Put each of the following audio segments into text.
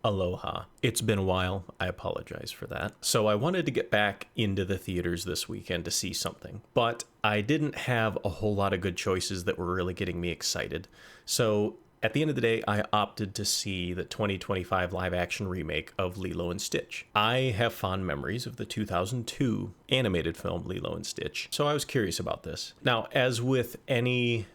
Aloha. It's been a while. I apologize for that. So I wanted to get back into the theaters this weekend to see something, but I didn't have a whole lot of good choices that were really getting me excited. So at the end of the day, I opted to see the 2025 live action remake of Lilo and Stitch. I have fond memories of the 2002 animated film Lilo and Stitch, so I was curious about this. Now, as with any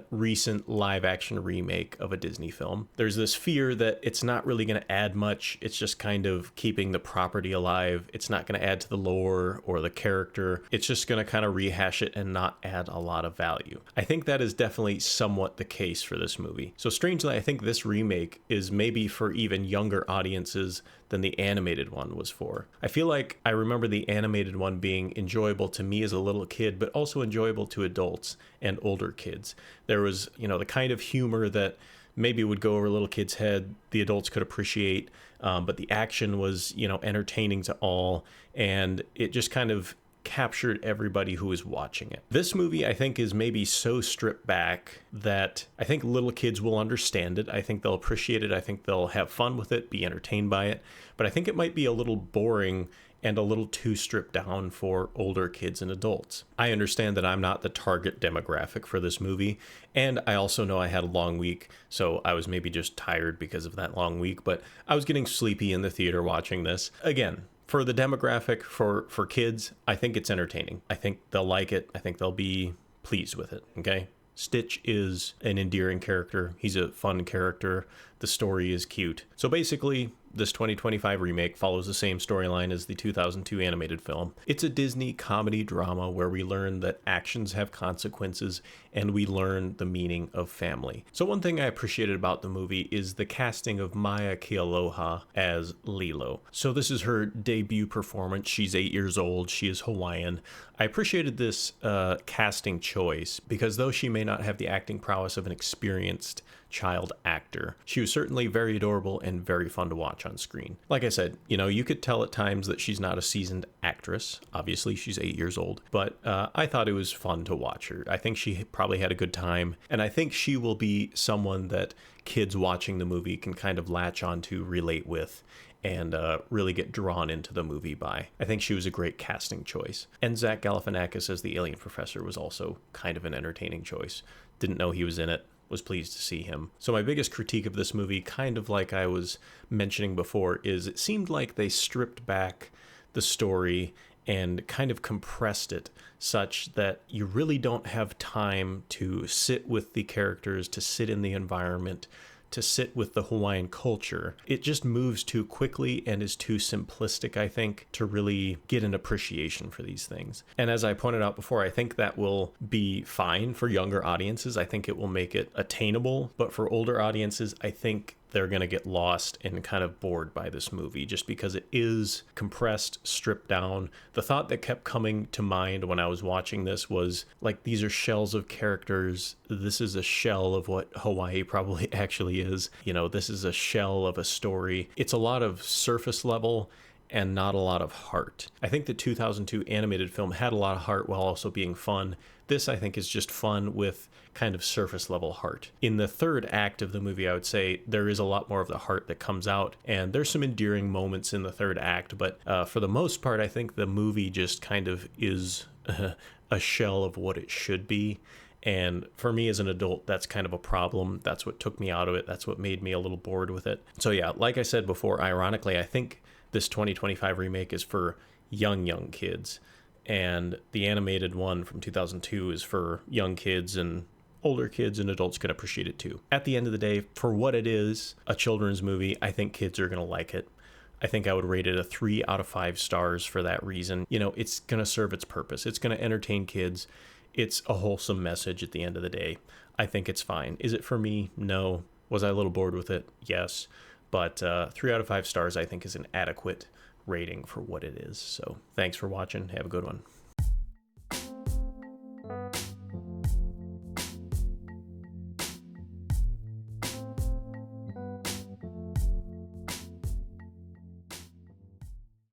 recent live action remake of a Disney film, there's this fear that it's not really going to add much. It's just kind of keeping the property alive. It's not going to add to the lore or the character. It's just going to kind of rehash it and not add a lot of value. I think that is definitely somewhat the case for this movie. So strangely, I think this remake is maybe for even younger audiences than the animated one was for. I feel like I remember the animated one being enjoyable to me as a little kid, but also enjoyable to adults and older kids. There was, the kind of humor that maybe would go over a little kid's head, the adults could appreciate, but the action was, entertaining to all, and it just kind of captured everybody who was watching it. This movie, I think, is maybe so stripped back that I think little kids will understand it. I think they'll appreciate it. I think they'll have fun with it, be entertained by it. But I think it might be a little boring and a little too stripped down for older kids and adults. I understand that I'm not the target demographic for this movie, and I also know I had a long week, so I was maybe just tired because of that long week, but I was getting sleepy in the theater watching this. Again, for the demographic, for kids, I think it's entertaining. I think they'll like it. I think they'll be pleased with it, okay? Stitch is an endearing character. He's a fun character. The story is cute. So basically, this 2025 remake follows the same storyline as the 2002 animated film. It's a Disney comedy drama where we learn that actions have consequences and we learn the meaning of family. So one thing I appreciated about the movie is the casting of Maya Kealoha as Lilo. So this is her debut performance. She's 8 years old. She is Hawaiian. I appreciated this casting choice because though she may not have the acting prowess of an experienced child actor, she was certainly very adorable and very fun to watch on screen. Like I said, you could tell at times that she's not a seasoned actress. Obviously, she's 8 years old, but I thought it was fun to watch her. I think she probably had a good time, and I think she will be someone that kids watching the movie can kind of latch onto, relate with, and really get drawn into the movie by. I think she was a great casting choice. And Zach Galifianakis as the alien professor was also kind of an entertaining choice. Didn't know he was in it. Was pleased to see him. So my biggest critique of this movie, kind of like I was mentioning before, is it seemed like they stripped back the story and kind of compressed it such that you really don't have time to sit with the characters, to sit in the environment, to sit with the Hawaiian culture. It just moves too quickly and is too simplistic, I think, to really get an appreciation for these things. And as I pointed out before, I think that will be fine for younger audiences. I think it will make it attainable, but for older audiences, I think they're going to get lost and kind of bored by this movie just because it is compressed, stripped down. The thought that kept coming to mind when I was watching this was like, these are shells of characters. This is a shell of what Hawaii probably actually is. This is a shell of a story. It's a lot of surface level and not a lot of heart. I think the 2002 animated film had a lot of heart while also being fun. This, I think, is just fun with kind of surface level heart. In the third act of the movie, I would say there is a lot more of the heart that comes out, and there's some endearing moments in the third act, but for the most part, I think the movie just kind of is a shell of what it should be. And for me as an adult, that's kind of a problem. That's what took me out of it. That's what made me a little bored with it. So yeah, like I said before, ironically, I think this 2025 remake is for young kids, and the animated one from 2002 is for young kids, and older kids and adults can appreciate it too. At the end of the day, for what it is, a children's movie, I think kids are going to like it. I think I would rate it a 3 out of 5 stars for that reason. It's going to serve its purpose. It's going to entertain kids. It's a wholesome message at the end of the day. I think it's fine. Is it for me? No. Was I a little bored with it? Yes. But 3 out of 5 stars, I think, is an adequate rating for what it is. So thanks for watching. Have a good one.